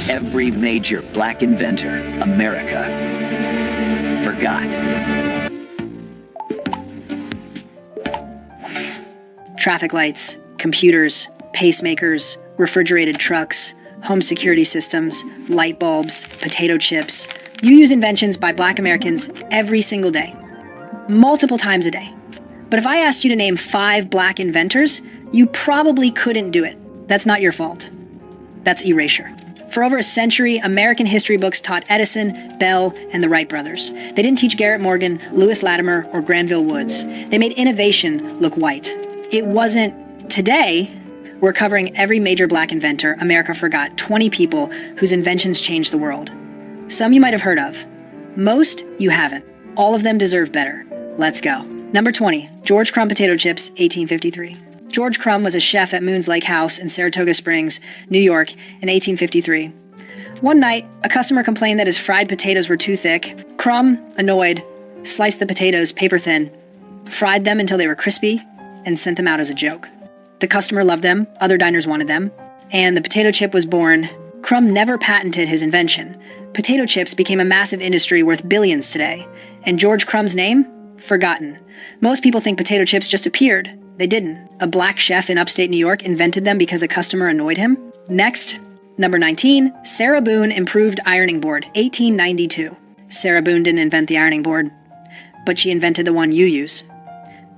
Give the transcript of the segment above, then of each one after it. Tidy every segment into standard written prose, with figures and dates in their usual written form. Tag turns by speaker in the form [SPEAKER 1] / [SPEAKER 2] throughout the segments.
[SPEAKER 1] Every major black inventor America forgot.
[SPEAKER 2] Traffic lights, computers, pacemakers, refrigerated trucks, home security systems, light bulbs, potato chips. You use inventions by black Americans every single day, multiple times a day. But if I asked you to name 5 black inventors, you probably couldn't do it. That's not your fault. That's erasure. For over a century, American history books taught Edison, Bell, and the Wright brothers. They didn't teach Garrett Morgan, Lewis Latimer, or Granville Woods. They made innovation look white. It wasn't. Today, we're covering every major black inventor America forgot, 20 people whose inventions changed the world. Some you might have heard of. Most you haven't. All of them deserve better. Let's go. Number 20, George Crumb potato chips, 1853. George Crumb was a chef at Moon's Lake House in Saratoga Springs, New York, in 1853. One night, a customer complained that his fried potatoes were too thick. Crumb, annoyed, sliced the potatoes paper thin, fried them until they were crispy, and sent them out as a joke. The customer loved them, other diners wanted them, and the potato chip was born. Crumb never patented his invention. Potato chips became a massive industry worth billions today, and George Crumb's name? Forgotten. Most people think potato chips just appeared. They didn't. A black chef in upstate New York invented them because a customer annoyed him. Next, number 19, Sarah Boone improved ironing board, 1892. Sarah Boone didn't invent the ironing board, but she invented the one you use.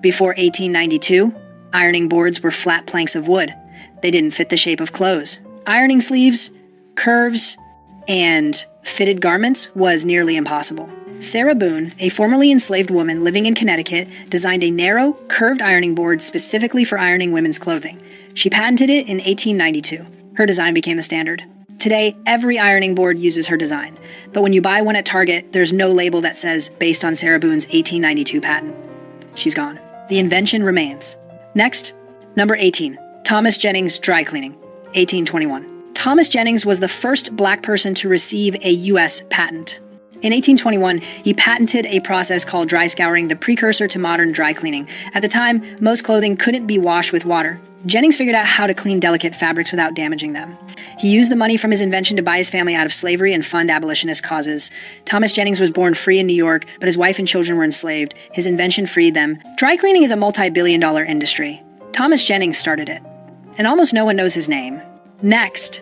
[SPEAKER 2] Before 1892, ironing boards were flat planks of wood. They didn't fit the shape of clothes. Ironing sleeves, curves, and fitted garments was nearly impossible. Sarah Boone, a formerly enslaved woman living in Connecticut, designed a narrow, curved ironing board specifically for ironing women's clothing. She patented it in 1892. Her design became the standard. Today, every ironing board uses her design, but when you buy one at Target, there's no label that says, based on Sarah Boone's 1892 patent. She's gone. The invention remains. Next, number 18, Thomas Jennings dry cleaning, 1821. Thomas Jennings was the first black person to receive a U.S. patent. In 1821, he patented a process called dry scouring, the precursor to modern dry cleaning. At the time, most clothing couldn't be washed with water. Jennings figured out how to clean delicate fabrics without damaging them. He used the money from his invention to buy his family out of slavery and fund abolitionist causes. Thomas Jennings was born free in New York, but his wife and children were enslaved. His invention freed them. Dry cleaning is a multi-billion-dollar industry. Thomas Jennings started it, and almost no one knows his name. Next,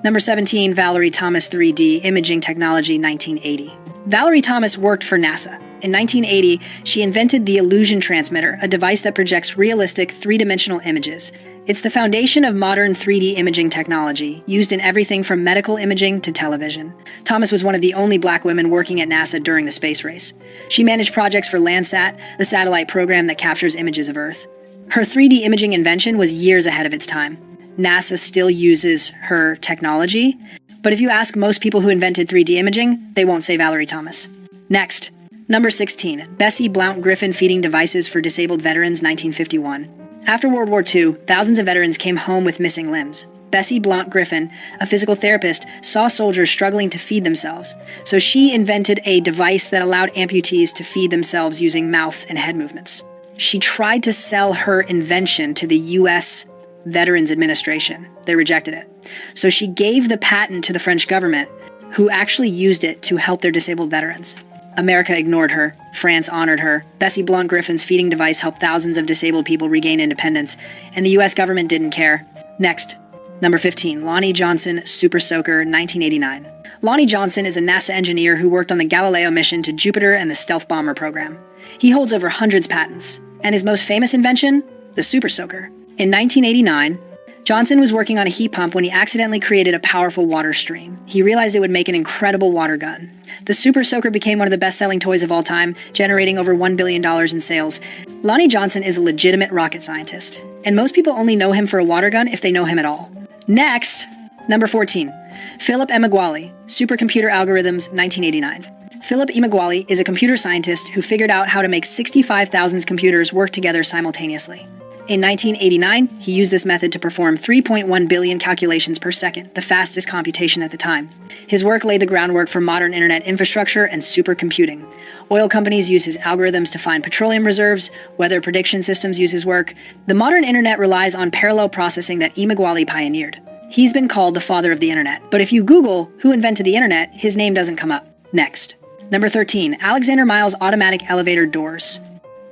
[SPEAKER 2] number 17, Valerie Thomas 3D imaging technology, 1980. Valerie Thomas worked for NASA. In 1980, she invented the illusion transmitter, a device that projects realistic three-dimensional images. It's the foundation of modern 3D imaging technology, used in everything from medical imaging to television. Thomas was one of the only black women working at NASA during the space race. She managed projects for Landsat, the satellite program that captures images of Earth. Her 3D imaging invention was years ahead of its time. NASA still uses her technology, but if you ask most people who invented 3D imaging, they won't say Valerie Thomas. Next, number 16, Bessie Blount Griffin feeding devices for disabled veterans, 1951. After World War II, thousands of veterans came home with missing limbs. Bessie Blount Griffin, a physical therapist, saw soldiers struggling to feed themselves, so she invented a device that allowed amputees to feed themselves using mouth and head movements. She tried to sell her invention to the U.S. Veterans Administration. They rejected it. So she gave the patent to the French government, who actually used it to help their disabled veterans. America ignored her. France honored her. Bessie Blount Griffin's feeding device helped thousands of disabled people regain independence, and the U.S. government didn't care. Next, number 15, Lonnie Johnson Super Soaker, 1989. Lonnie Johnson is a NASA engineer who worked on the Galileo mission to Jupiter and the Stealth Bomber program. He holds over hundreds of patents, and his most famous invention? The Super Soaker. In 1989, Johnson was working on a heat pump when he accidentally created a powerful water stream. He realized it would make an incredible water gun. The Super Soaker became one of the best-selling toys of all time, generating over $1 billion in sales. Lonnie Johnson is a legitimate rocket scientist, and most people only know him for a water gun if they know him at all. Next, number 14, Philip Emeagwali, Supercomputer Algorithms, 1989. Philip Emeagwali is a computer scientist who figured out how to make 65,000 computers work together simultaneously. In 1989, he used this method to perform 3.1 billion calculations per second, the fastest computation at the time. His work laid the groundwork for modern internet infrastructure and supercomputing. Oil companies use his algorithms to find petroleum reserves, weather prediction systems use his work. The modern internet relies on parallel processing that Emeagwali pioneered. He's been called the father of the internet, but if you Google who invented the internet, his name doesn't come up. Next. Number 13, Alexander Miles automatic elevator doors,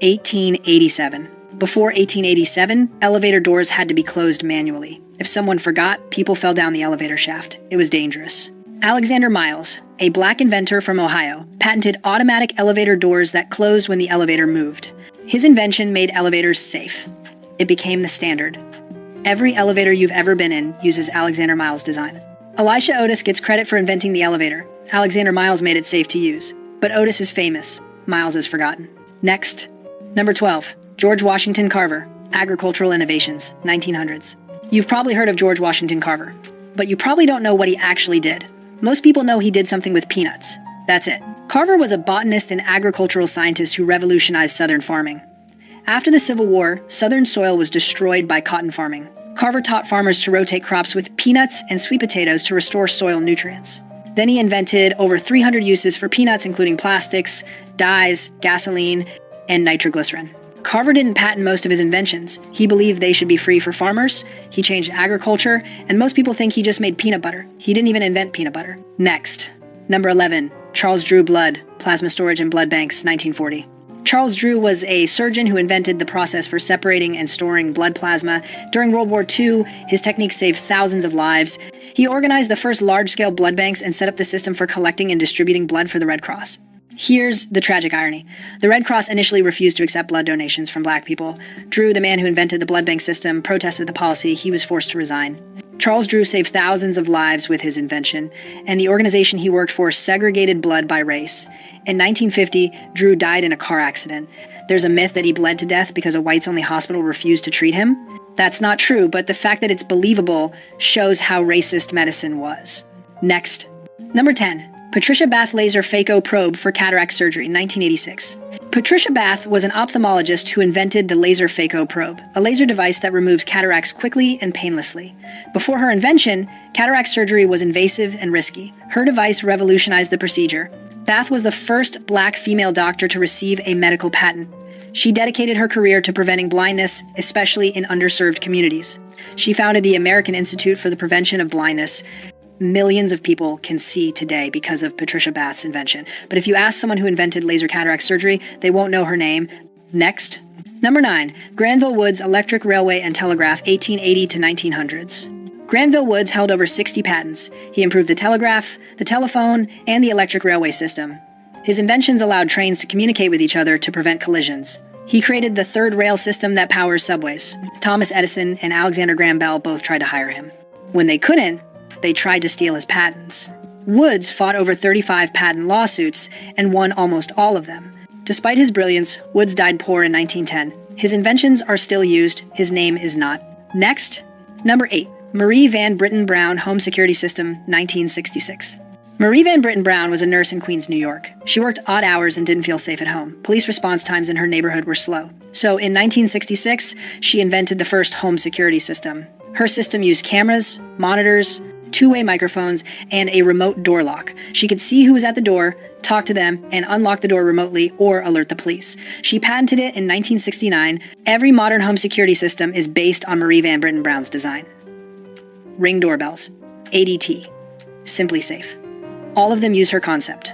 [SPEAKER 2] 1887. Before 1887, elevator doors had to be closed manually. If someone forgot, people fell down the elevator shaft. It was dangerous. Alexander Miles, a black inventor from Ohio, patented automatic elevator doors that closed when the elevator moved. His invention made elevators safe. It became the standard. Every elevator you've ever been in uses Alexander Miles' design. Elisha Otis gets credit for inventing the elevator. Alexander Miles made it safe to use. But Otis is famous. Miles is forgotten. Next. Number 12. George Washington Carver, Agricultural Innovations, 1900s. You've probably heard of George Washington Carver, but you probably don't know what he actually did. Most people know he did something with peanuts. That's it. Carver was a botanist and agricultural scientist who revolutionized Southern farming. After the Civil War, Southern soil was destroyed by cotton farming. Carver taught farmers to rotate crops with peanuts and sweet potatoes to restore soil nutrients. Then he invented over 300 uses for peanuts, including plastics, dyes, gasoline, and nitroglycerin. Carver didn't patent most of his inventions. He believed they should be free for farmers. He changed agriculture, and most people think he just made peanut butter. He didn't even invent peanut butter. Next. Number 11. Charles Drew blood, plasma storage and blood banks, 1940. Charles Drew was a surgeon who invented the process for separating and storing blood plasma. During World War II, his techniques saved thousands of lives. He organized the first large-scale blood banks and set up the system for collecting and distributing blood for the Red Cross. Here's the tragic irony. The Red Cross initially refused to accept blood donations from black people. Drew, the man who invented the blood bank system, protested the policy. He was forced to resign. Charles Drew saved thousands of lives with his invention, and the organization he worked for segregated blood by race. In 1950, Drew died in a car accident. There's a myth that he bled to death because a whites-only hospital refused to treat him. That's not true, but the fact that it's believable shows how racist medicine was. Next. Number 10. Patricia Bath laser phaco probe for cataract surgery, 1986. Patricia Bath was an ophthalmologist who invented the laser phaco probe, a laser device that removes cataracts quickly and painlessly. Before her invention, cataract surgery was invasive and risky. Her device revolutionized the procedure. Bath was the first black female doctor to receive a medical patent. She dedicated her career to preventing blindness, especially in underserved communities. She founded the American Institute for the Prevention of Blindness. Millions of people can see today because of Patricia Bath's invention. But if you ask someone who invented laser cataract surgery, they won't know her name. Next. Number 9. Granville Woods Electric Railway and Telegraph, 1880 to 1900s. Granville Woods held over 60 patents. He improved the telegraph, the telephone, and the electric railway system. His inventions allowed trains to communicate with each other to prevent collisions. He created the third rail system that powers subways. Thomas Edison and Alexander Graham Bell both tried to hire him. When they couldn't, they tried to steal his patents. Woods fought over 35 patent lawsuits and won almost all of them. Despite his brilliance, Woods died poor in 1910. His inventions are still used. His name is not. Next. Number 8. Marie Van Britten Brown Home Security System, 1966. Marie Van Britten Brown was a nurse in Queens, New York. She worked odd hours and didn't feel safe at home. Police response times in her neighborhood were slow. So in 1966, she invented the first home security system. Her system used cameras, monitors, two-way microphones, and a remote door lock. She could see who was at the door, talk to them, and unlock the door remotely or alert the police. She patented it in 1969. Every modern home security system is based on Marie Van Britten Brown's design. Ring doorbells, ADT, Simply Safe. All of them use her concept.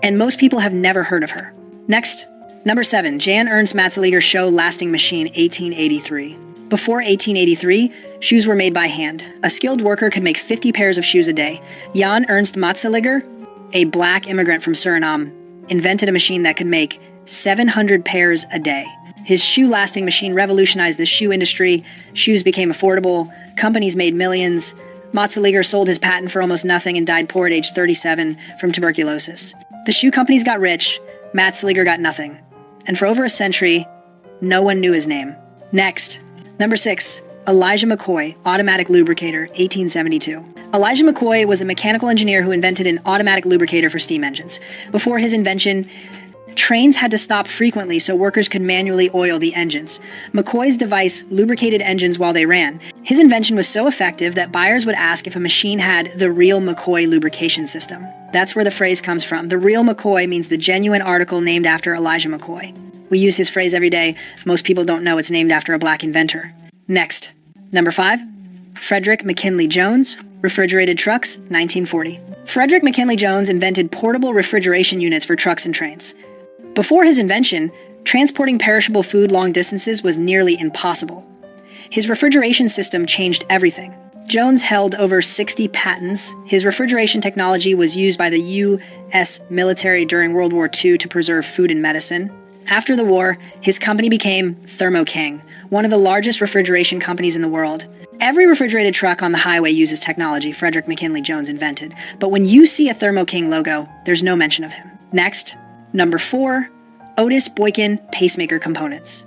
[SPEAKER 2] And most people have never heard of her. Next, number 7, Jan Ernst Matzeliger's show Lasting Machine, 1883. Before 1883, shoes were made by hand. A skilled worker could make 50 pairs of shoes a day. Jan Ernst Matzeliger, a black immigrant from Suriname, invented a machine that could make 700 pairs a day. His shoe-lasting machine revolutionized the shoe industry. Shoes became affordable. Companies made millions. Matzeliger sold his patent for almost nothing and died poor at age 37 from tuberculosis. The shoe companies got rich. Matzeliger got nothing. And for over a century, no one knew his name. Next. Number 6. Elijah McCoy, automatic lubricator, 1872. Elijah McCoy was a mechanical engineer who invented an automatic lubricator for steam engines. Before his invention, trains had to stop frequently so workers could manually oil the engines. McCoy's device lubricated engines while they ran. His invention was so effective that buyers would ask if a machine had the real McCoy lubrication system. That's where the phrase comes from. The real McCoy means the genuine article named after Elijah McCoy. We use his phrase every day. Most people don't know it's named after a black inventor. Next. Number 5. Frederick McKinley Jones, refrigerated trucks, 1940. Frederick McKinley Jones invented portable refrigeration units for trucks and trains. Before his invention, transporting perishable food long distances was nearly impossible. His refrigeration system changed everything. Jones held over 60 patents. His refrigeration technology was used by the U.S. military during World War II to preserve food and medicine. After the war, his company became Thermo King, one of the largest refrigeration companies in the world. Every refrigerated truck on the highway uses technology Frederick McKinley Jones invented, but when you see a Thermo King logo, there's no mention of him. Next, number 4, Otis Boykin pacemaker components.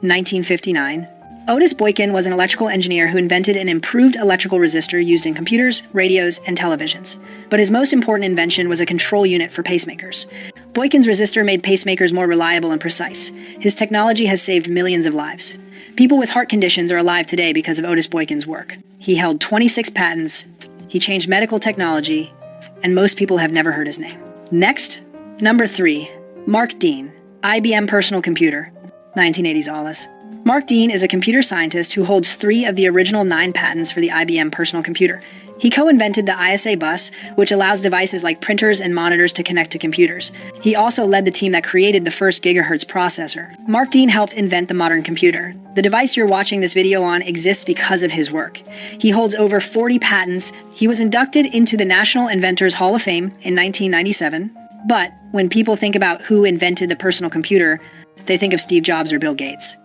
[SPEAKER 2] 1959. Otis Boykin was an electrical engineer who invented an improved electrical resistor used in computers, radios, and televisions. But his most important invention was a control unit for pacemakers. Boykin's resistor made pacemakers more reliable and precise. His technology has saved millions of lives. People with heart conditions are alive today because of Otis Boykin's work. He held 26 patents, he changed medical technology, and most people have never heard his name. Next, number 3, Mark Dean, IBM personal computer, 1980s Alice. Mark Dean is a computer scientist who holds 3 of the original 9 patents for the IBM personal computer. He co-invented the ISA bus, which allows devices like printers and monitors to connect to computers. He also led the team that created the first gigahertz processor. Mark Dean helped invent the modern computer. The device you're watching this video on exists because of his work. He holds over 40 patents. He was inducted into the National Inventors Hall of Fame in 1997. But when people think about who invented the personal computer, they think of Steve Jobs or Bill Gates.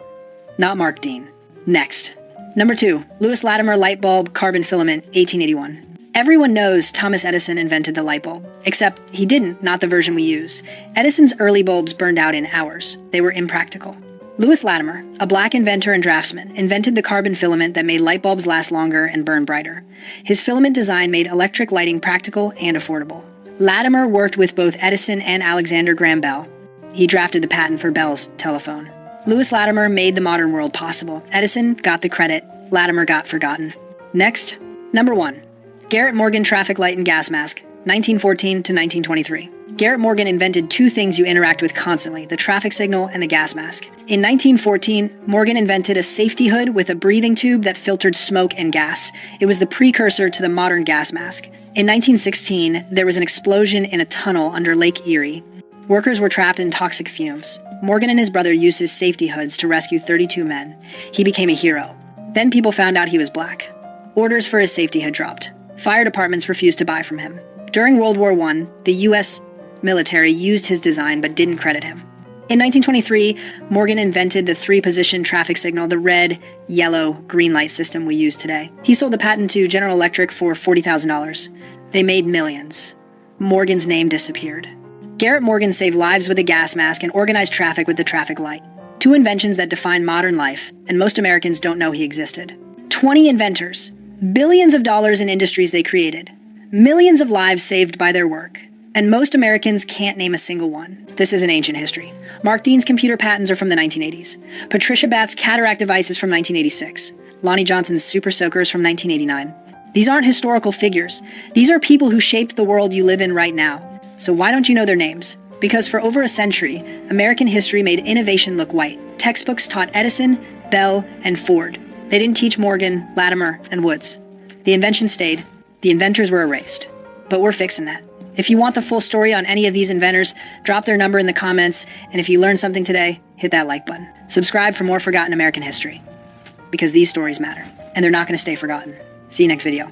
[SPEAKER 2] Not Mark Dean. Next. Number 2, Lewis Latimer light bulb carbon filament, 1881. Everyone knows Thomas Edison invented the light bulb, except he didn't, not the version we use. Edison's early bulbs burned out in hours. They were impractical. Lewis Latimer, a black inventor and draftsman, invented the carbon filament that made light bulbs last longer and burn brighter. His filament design made electric lighting practical and affordable. Latimer worked with both Edison and Alexander Graham Bell. He drafted the patent for Bell's telephone. Lewis Latimer made the modern world possible. Edison got the credit. Latimer got forgotten. Next, number 1, Garrett Morgan traffic light and gas mask, 1914 to 1923. Garrett Morgan invented 2 things you interact with constantly, the traffic signal and the gas mask. In 1914, Morgan invented a safety hood with a breathing tube that filtered smoke and gas. It was the precursor to the modern gas mask. In 1916, there was an explosion in a tunnel under Lake Erie. Workers were trapped in toxic fumes. Morgan and his brother used his safety hoods to rescue 32 men. He became a hero. Then people found out he was black. Orders for his safety hood dropped. Fire departments refused to buy from him. During World War I, the U.S. military used his design but didn't credit him. In 1923, Morgan invented the 3-position traffic signal, the red, yellow, green light system we use today. He sold the patent to General Electric for $40,000. They made millions. Morgan's name disappeared. Garrett Morgan saved lives with a gas mask and organized traffic with the traffic light. 2 inventions that define modern life, and most Americans don't know he existed. 20 inventors, billions of dollars in industries they created, millions of lives saved by their work, and most Americans can't name a single one. This is an ancient history. Mark Dean's computer patents are from the 1980s. Patricia Bath's cataract device is from 1986. Lonnie Johnson's super soaker is from 1989. These aren't historical figures. These are people who shaped the world you live in right now. So why don't you know their names? Because for over a century, American history made innovation look white. Textbooks taught Edison, Bell, and Ford. They didn't teach Morgan, Latimer, and Woods. The inventions stayed. The inventors were erased. But we're fixing that. If you want the full story on any of these inventors, drop their number in the comments, and if you learned something today, hit that like button. Subscribe for more forgotten American history. Because these stories matter, and they're not going to stay forgotten. See you next video.